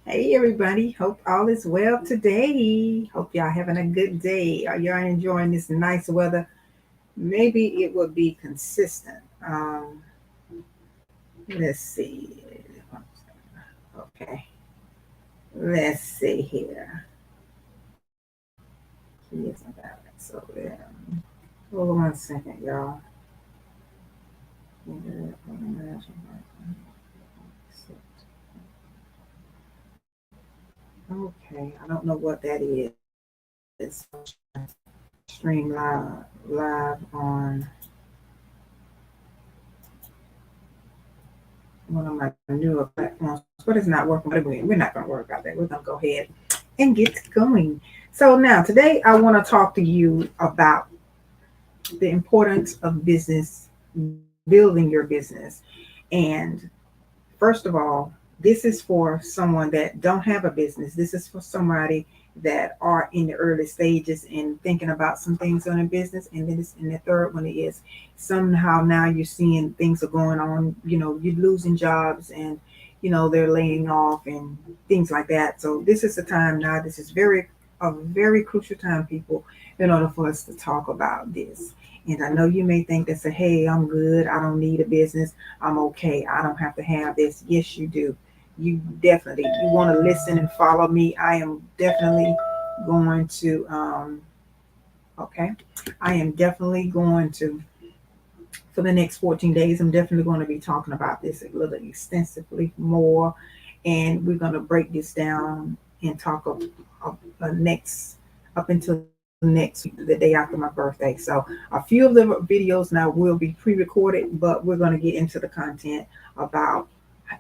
Hey everybody, hope all is well today. Hope y'all having a good day. Are y'all enjoying this nice weather? Maybe it will be consistent. Let's see. Okay, let's see here. Here's my balance. So hold on 1 second, y'all. Okay, I don't know what that is. Stream live on one of my newer platforms, but it's not working. But we're not going to worry about that. We're going to go ahead and get going. So now today I want to talk to you about the importance of business, building your business. And first of all, this is for someone that don't have a business. This is for somebody that are in the early stages and thinking about some things on a business. And then the third one is somehow now you're seeing things are going on, you're losing jobs and they're laying off and things like that. So this is the time now. This is a very crucial time, people, in order for us to talk about this. And I know you may think that say, hey, I'm good. I don't need a business. I'm okay. I don't have to have this. Yes, you do. You want to listen and follow me. I am definitely going to, okay. I am definitely going to, for the next 14 days, I'm definitely going to be talking about this a little extensively more. And we're going to break this down and talk of next, up until next week, the day after my birthday. So a few of the videos now will be pre-recorded, but we're going to get into the content about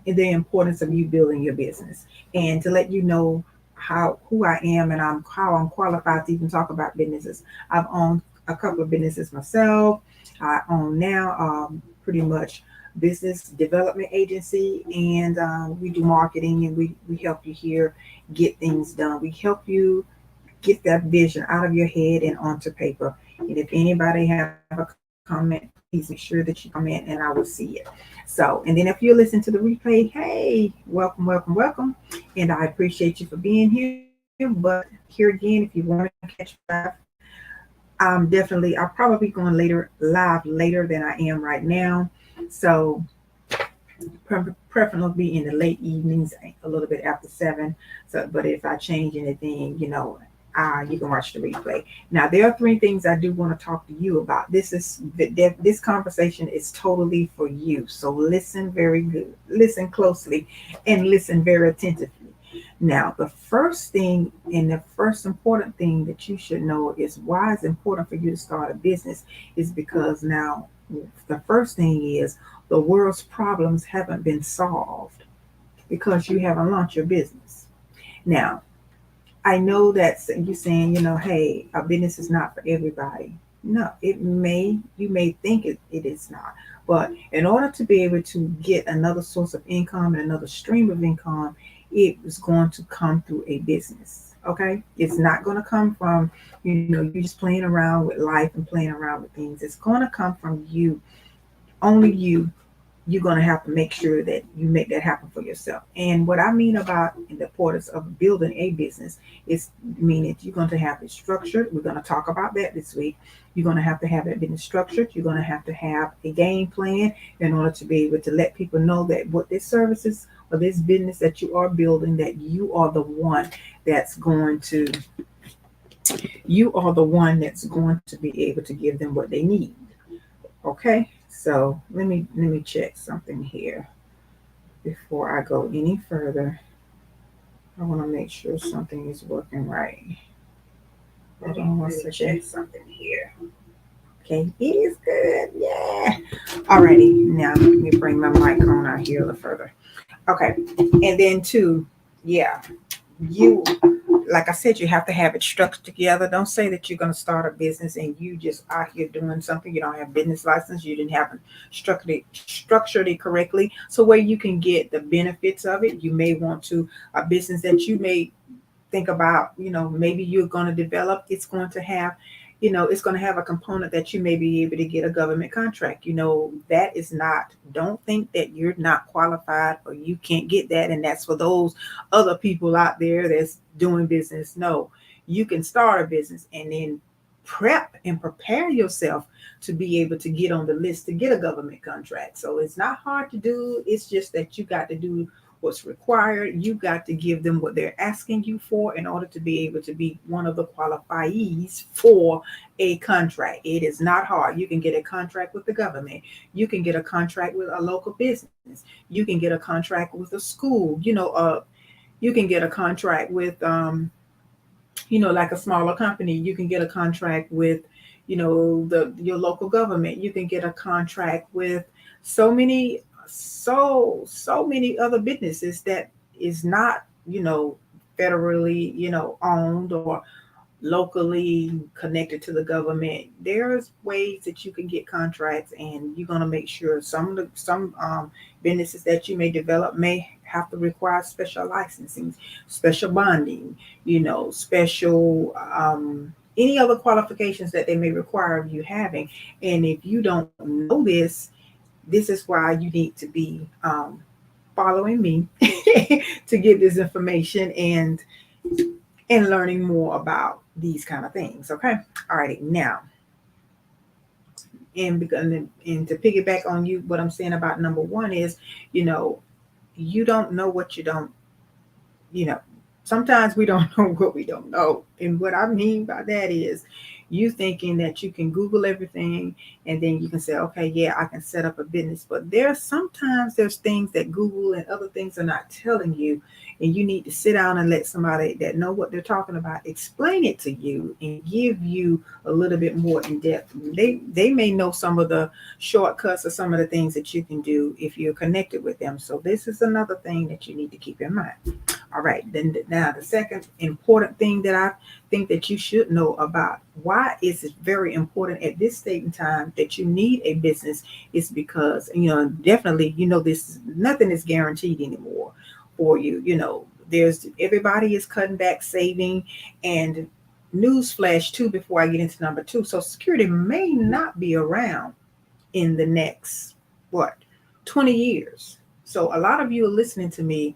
the importance of you building your business and to let you know how who I am and how I'm qualified to even talk about businesses. I've owned a couple of businesses myself. I own now pretty much business development agency, and we do marketing, and we help you here get things done. We help you get that vision out of your head and onto paper. And if anybody have a comment, please make sure that you comment and I will see it. So, and then if you listen to the replay, hey, welcome, welcome, welcome. And I appreciate you for being here. But here again, if you want to catch me live, I'll probably be going live later than I am right now. So preferably in the late evenings, a little bit after 7. So, but if I change anything, you can watch the replay. Now, there are three things I do want to talk to you about. This conversation is totally for you. So listen very good, listen closely, and listen very attentively. Now, the first thing and the first important thing that you should know is why it's important for you to start a business is because now the first thing is the world's problems haven't been solved because you haven't launched your business. Now, I know that you're saying, hey, a business is not for everybody. No, you may think it is not. But in order to be able to get another source of income and another stream of income, it is going to come through a business. Okay. It's not going to come from, you just playing around with life and playing around with things. It's going to come from you, only you're going to have to make sure that you make that happen for yourself. And what I mean about the importance of building a business is meaning you're going to have it structured. We're going to talk about that this week. You're going to have it business structured. You're going to have a game plan in order to be able to let people know that what this services or this business that you are building, that that's going to you are the one that's going to be able to give them what they need. Okay, so let me check something here before I go any further. I want to make sure something is working right. Hold on one second. Check something here. Okay, it is good. Yeah. Alrighty. Now let me bring my mic on out here a little further. Okay, and then two, yeah, you like I said, you have to have it structured together. Don't say that you're going to start a business and you just out here doing something. You don't have business license. You didn't have it structured it correctly. So where you can get the benefits of it, you may want to a business that you may think about. Maybe you're going to develop. It's going to have it's going to have a component that you may be able to get a government contract. That is not, don't think that you're not qualified or you can't get that. And that's for those other people out there that's doing business. No, you can start a business and then prep and prepare yourself to be able to get on the list to get a government contract. So it's not hard to do. It's just that you got to do what's required. You got to give them what they're asking you for in order to be able to be one of the qualifies for a contract. It is not hard. You can get a contract with the government. You can get a contract with a local business. You can get a contract with a school. You can get a contract with like a smaller company. You can get a contract with your local government. You can get a contract with so many other businesses that is not federally owned or locally connected to the government. There's ways that you can get contracts, and you're going to make sure some businesses that you may develop may have to require special licensing, special bonding, special any other qualifications that they may require of you having. And if you don't know this is why you need to be following me to get this information and learning more about these kind of things. Okay. All right. Now, and to piggyback on you, what I'm saying about number one is, you don't know what you don't, sometimes we don't know what we don't know. And what I mean by that is you thinking that you can Google everything and then you can say, okay, yeah, I can set up a business. But sometimes there's things that Google and other things are not telling you. And you need to sit down and let somebody that know what they're talking about explain it to you and give you a little bit more in depth. They may know some of the shortcuts or some of the things that you can do if you're connected with them. So this is another thing that you need to keep in mind. All right, then now the second important thing that I think that you should know about why is it very important at this state in time that you need a business is because, definitely, this, nothing is guaranteed anymore for you. Everybody is cutting back, saving, and newsflash too, before I get into number two, Social Security may not be around in the next, 20 years. So a lot of you are listening to me.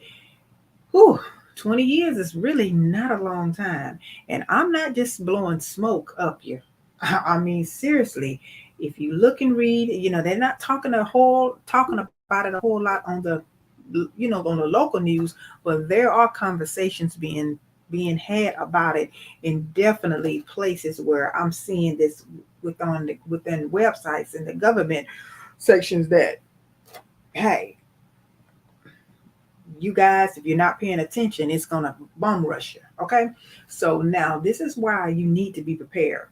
20 years is really not a long time. And I'm not just blowing smoke up here. I mean, seriously, if you look and read, they're not talking about it a whole lot on the, on the local news, but there are conversations being had about it in definitely places where I'm seeing this within websites and the government sections that, hey, you guys, if you're not paying attention, it's going to bum rush you. Okay. So now this is why you need to be prepared.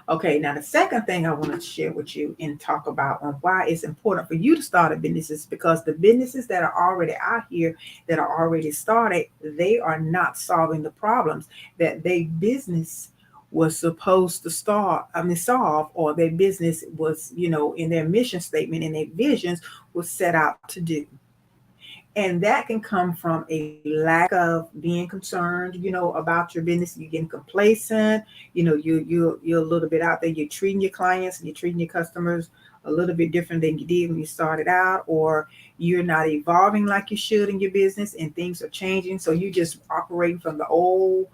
Okay. Now, the second thing I want to share with you and talk about on why it's important for you to start a business is because the businesses that are already out here that are already started, they are not solving the problems that their business was supposed to solve, or their business was, in their mission statement and their visions was set out to do. And that can come from a lack of being concerned, about your business. You're getting complacent. You're a little bit out there. You're treating your clients and you're treating your customers a little bit different than you did when you started out, or you're not evolving like you should in your business and things are changing. So you're just operating from the old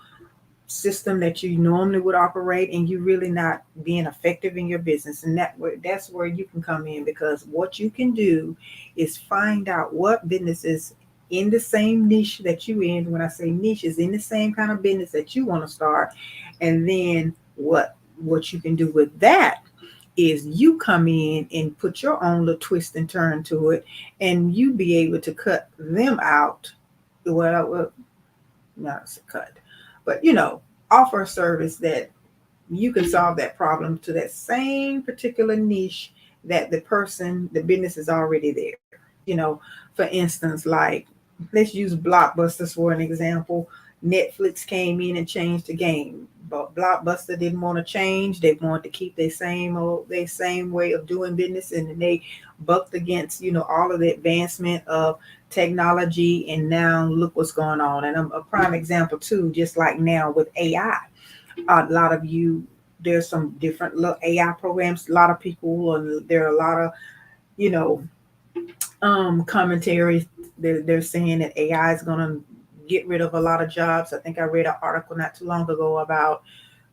system that you normally would operate, and you're really not being effective in your business. And that's where you can come in, because what you can do is find out what businesses in the same niche that you in. When I say niche, is in the same kind of business that you want to start. And then what you can do with that is you come in and put your own little twist and turn to it, and you be able to cut them out. Well, not a cut, but offer a service that you can solve that problem to that same particular niche that the business is already there. For instance, like, let's use Blockbusters for an example. Netflix came in and changed the game, but Blockbuster didn't want to change. They wanted to keep their same way of doing business, and then they bucked against, all of the advancement of technology. And now look what's going on. And a prime example too, just like now with AI. A lot of you, there's some different AI programs. A lot of people, and there are a lot of, you know, commentaries. They're saying that AI is going to get rid of a lot of jobs. I think I read an article not too long ago about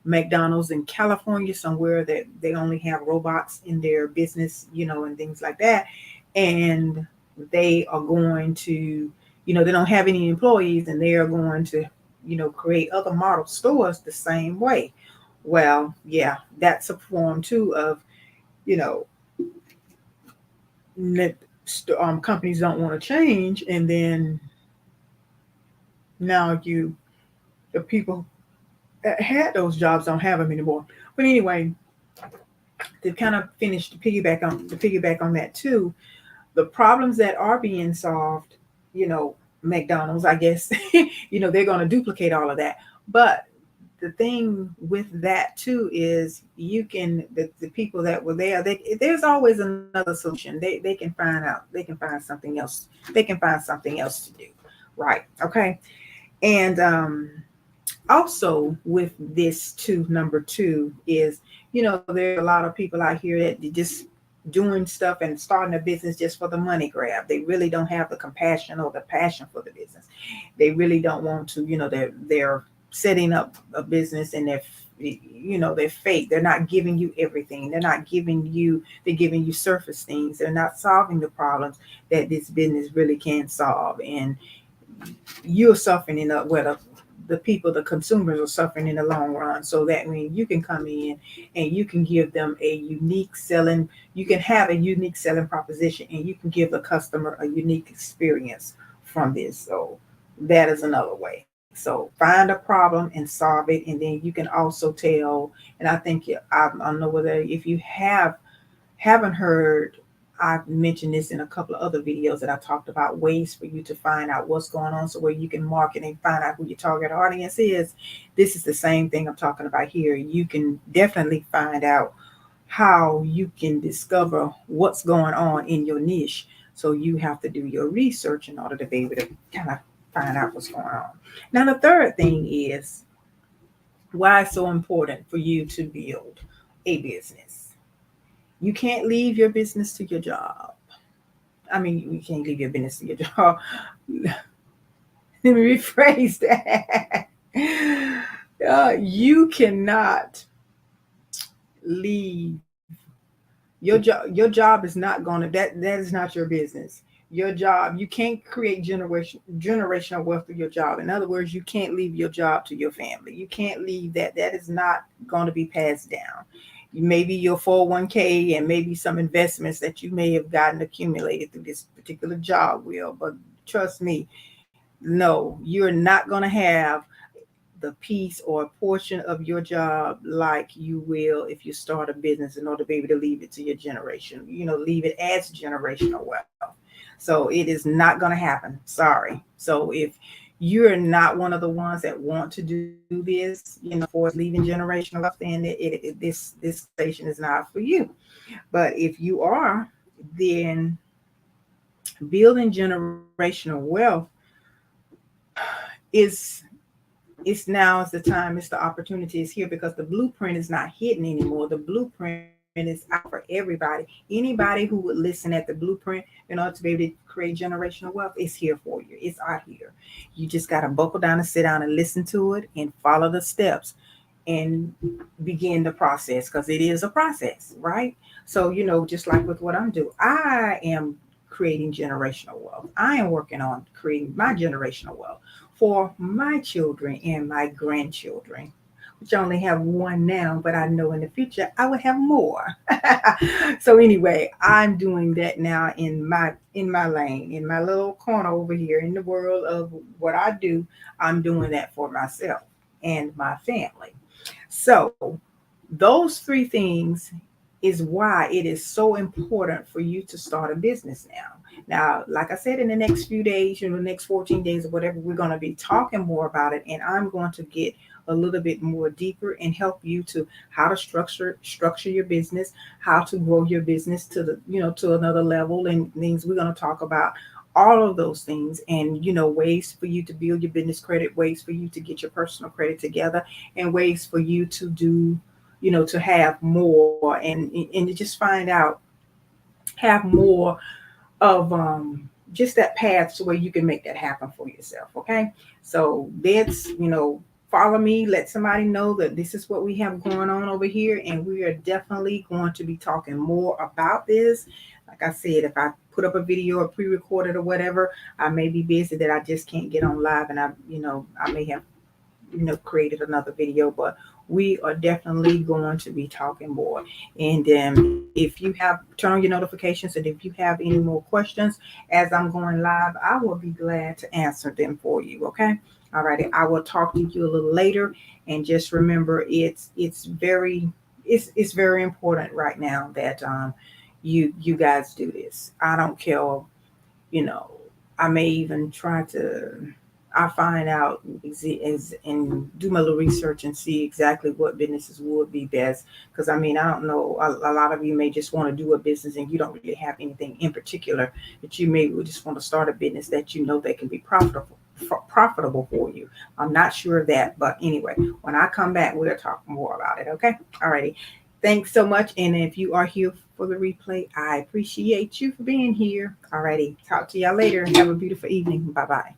McDonald's in California somewhere that they only have robots in their business, and things like that. And they are going to, they don't have any employees, and they are going to, create other model stores the same way. Well, yeah, that's a form too of, you know, companies don't want to change, and then now the people that had those jobs don't have them anymore. But anyway, to kind of finish to piggyback on that too, the problems that are being solved, McDonald's, I guess, they're going to duplicate all of that. But the thing with that too is the people that were there, there's always another solution. They can find something else. They can find something else to do. Right. Okay. And also with this too, number two is, there are a lot of people out here that just doing stuff and starting a business just for the money grab. They really don't have the compassion or the passion for the business. They really don't want to, they're setting up a business, and they're fake. They're not giving you everything. They're giving you surface things. They're not solving the problems that this business really can solve. And you're suffering in the people, the consumers are suffering in the long run. So that means you can come in and you can give them you can have a unique selling proposition, and you can give the customer a unique experience from this. So that is another way. So find a problem and solve it. And then you can also tell, and I think, I don't know whether if you haven't heard, I've mentioned this in a couple of other videos that I talked about ways for you to find out what's going on, so where you can market and find out who your target audience is. This is the same thing I'm talking about here. You can definitely find out how you can discover what's going on in your niche. So you have to do your research in order to be able to kind of find out what's going on. Now, the third thing is why it's so important for you to build a business. You can't leave your business to your job. I mean, you can't leave your business to your job. Let me rephrase that. You cannot leave your job. Your job is not going to, that is not your business. Your job, you can't create generational wealth through your job. In other words, you can't leave your job to your family. You can't leave that. That is not going to be passed down. Maybe your 401k and maybe some investments that you may have gotten accumulated through this particular job will. But trust me, no, you're not going to have the piece or a portion of your job like you will if you start a business, in order to be able to leave it to your generation, leave it as generational wealth. So it is not going to happen. Sorry. So if you're not one of the ones that want to do this, for leaving generational wealth, then this station is not for you. But if you are, then building generational wealth is now is the time, it's the opportunity is here, because the blueprint is not hidden anymore. The blueprint is out for everybody. Anybody who would listen at the blueprint in order to be able to create generational wealth is here for you. It's out here. You just got to buckle down and sit down and listen to it and follow the steps and begin the process, because it is a process, right? So, just like with what I'm doing, I am creating generational wealth. I am working on creating my generational wealth for my children and my grandchildren, which I only have one now, but I know in the future I will have more. So anyway, I'm doing that now in my lane, in my little corner over here in the world of what I do. I'm doing that for myself and my family. So those three things is why it is so important for you to start a business now. Now, like I said, in the next few days, the next 14 days or whatever, we're going to be talking more about it. And I'm going to get a little bit more deeper and help you to how to structure your business, how to grow your business to to another level, and things we're going to talk about all of those things, and ways for you to build your business credit, ways for you to get your personal credit together, and ways for you to do, to have more, and to just find out, have more of just that path to where you can make that happen for yourself. Okay, so that's, follow me, let somebody know that this is what we have going on over here, and we are definitely going to be talking more about this. Like I said, if I put up a video or pre-recorded or whatever, I may be busy that I just can't get on live, and I may have created another video, but we are definitely going to be talking more. And if you have, turn on your notifications, and if you have any more questions as I'm going live, I will be glad to answer them for you. Okay. All righty. I will talk to you a little later. And just remember, it's very important right now that you guys do this. I don't care, you know, I may even try to, I find out and do my little research and see exactly what businesses would be best. Because I mean, I don't know, a lot of you may just want to do a business and you don't really have anything in particular that you may just want to start a business that that can be profitable for you. I'm not sure of that, but anyway, when I come back, we'll talk more about it. Okay. Alrighty. Thanks so much. And if you are here for the replay, I appreciate you for being here. Alrighty. Talk to y'all later. Have a beautiful evening. Bye bye.